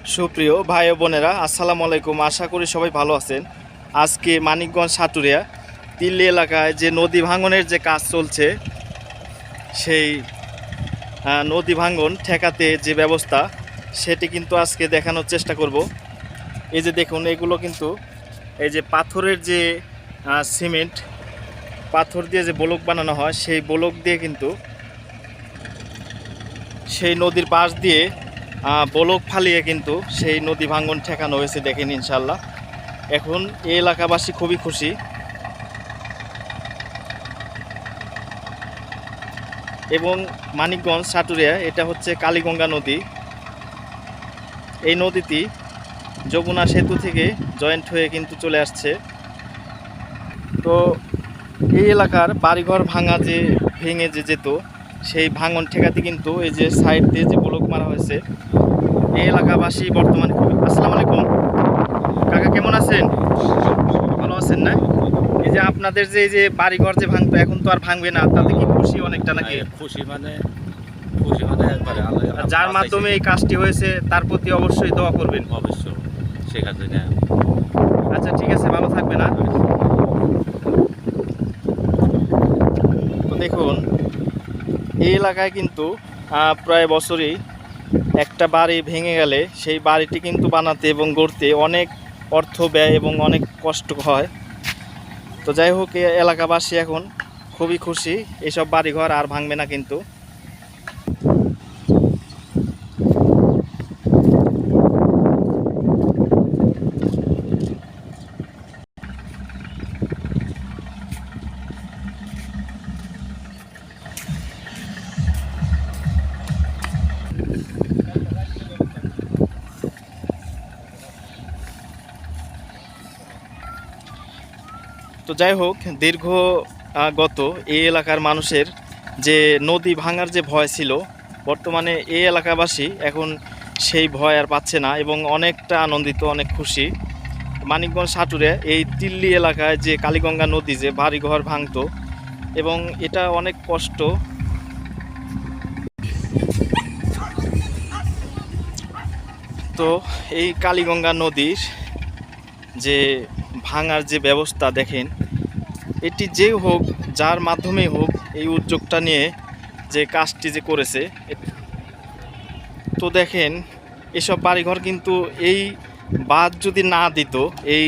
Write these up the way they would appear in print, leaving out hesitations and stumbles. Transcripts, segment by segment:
সুপ্রিয় ভাই ও বোনেরা, আসসালামু আলাইকুম। আশা করি সবাই ভালো আছেন। আজকে মানিকগঞ্জ সাটুরিয়া তিল্লি এলাকায় যে নদী ভাঙনের যে কাজ চলছে, সেই নদী ভাঙন ঠেকাতে যে ব্যবস্থা, সেটি কিন্তু আজকে দেখানোর চেষ্টা করব। এই যে দেখুন, এগুলো কিন্তু এই যে পাথরের যে সিমেন্ট, পাথর দিয়ে যে ব্লক বানানো হয়, সেই ব্লক দিয়ে কিন্তু সেই নদীর পাশ দিয়ে ব্লক ফালিয়ে কিন্তু সেই নদী ভাঙন ঠেকানো হয়েছে। দেখেন, ইনশাল্লাহ এখন এই এলাকাবাসী খুবই খুশি। এবং মানিকগঞ্জ সাটুরিয়া এটা হচ্ছে কালীগঙ্গা নদী। এই নদীটি যমুনা সেতু থেকে জয়েন্ট হয়ে কিন্তু চলে আসছে। তো এই এলাকার বাড়িঘর ভেঙে যেত, সেই ভাঙন ঠেকাতে কিন্তু এই যে সাইড দিয়ে যে ব্লক মারা হয়েছে, এই এলাকাবাসী বর্তমানে খুবই। আসসালামু আলাইকুম কাকা, কেমন আছেন? ভালো আছেন না? এই যে আপনাদের যে এই যে বাড়িঘর যে ভাঙতো, এখন তো আর ভাঙবে না, তাতে কি খুশি অনেকটা নাকি? খুশি মানে একবারে যার মাধ্যমে এই কাজটি হয়েছে তার প্রতি অবশ্যই দোয়া করবেন। অবশ্য শেখ হাসিনা। আচ্ছা, ঠিক আছে, ভালো থাকবে না? তো দেখুন, এই এলাকায় কিন্তু প্রায় বছরই একটা বাড়ি ভেঙে গেলে সেই বাড়িটি কিন্তু বানাতে এবং গড়তে অনেক অর্থ ব্যয় এবং অনেক কষ্ট হয়। তো যাই হোক, এলাকাবাসী এখন খুবই খুশি, এসব বাড়িঘর আর ভাঙবে না কিন্তু। তো যাই হোক, গত এই এলাকার মানুষের যে নদী ভাঙার যে ভয় ছিল, বর্তমানে এই এলাকাবাসী এখন সেই ভয় আর পাচ্ছে না এবং অনেকটা আনন্দিত, অনেক খুশি। মানিকগঞ্জ সাটুরে এই তিল্লি এলাকায় যে কালীগঙ্গা নদী যে বাড়িঘর ভাঙতো, এবং এটা অনেক কষ্ট। তো এই কালীগঙ্গা নদীর যে ভাঙার যে ব্যবস্থা দেখেন, এটি যেই হোক, যার মাধ্যমেই হোক, এই উদ্যোগটা নিয়ে যে কাজটি যে করেছে। তো দেখেন, এসব বাড়িঘর কিন্তু এই বাঁধ যদি না দিত, এই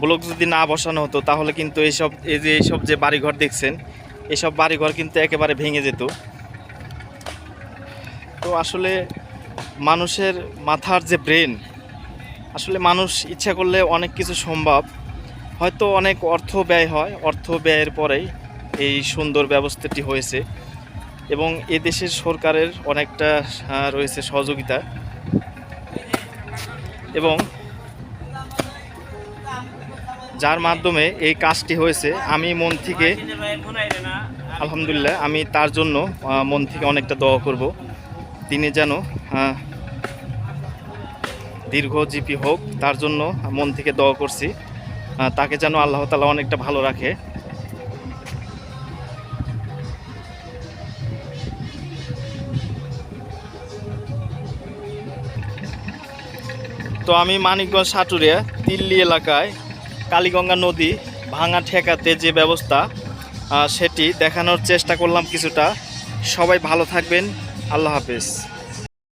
ব্লক যদি না বসানো হতো, তাহলে কিন্তু এইসব যে বাড়িঘর দেখছেন, এসব বাড়িঘর কিন্তু একেবারে ভেঙে যেত। তো আসলে মানুষের মাথার যে ব্রেন, আসলে মানুষ ইচ্ছা করলে অনেক কিছু সম্ভব। হয়তো অনেক অর্থ ব্যয় হয়, অর্থ ব্যয়ের পরেই এই সুন্দর ব্যবস্থাটি হয়েছে এবং এদেশের সরকারের অনেকটা রয়েছে সহযোগিতা। এবং যার মাধ্যমে এই কাজটি হয়েছে, আমি মন থেকে আলহামদুলিল্লাহ, আমি তার জন্য মন থেকে অনেকটা দোয়া করব। তিনি যেন দীর্ঘজীবী হোক, তার জন্য মন থেকে দোয়া করছি। তাকে যেন আল্লাহ তাআলা অনেকটা ভালো রাখে। তো আমি মানিকগঞ্জ সাটুরিয়া তিল্লি এলাকায় কালীগঙ্গা নদী ভাঙা ঠেকাতে যে ব্যবস্থা, সেটি দেখানোর চেষ্টা করলাম কিছুটা। সবাই ভালো থাকবেন। আল্লাহ হাফেজ।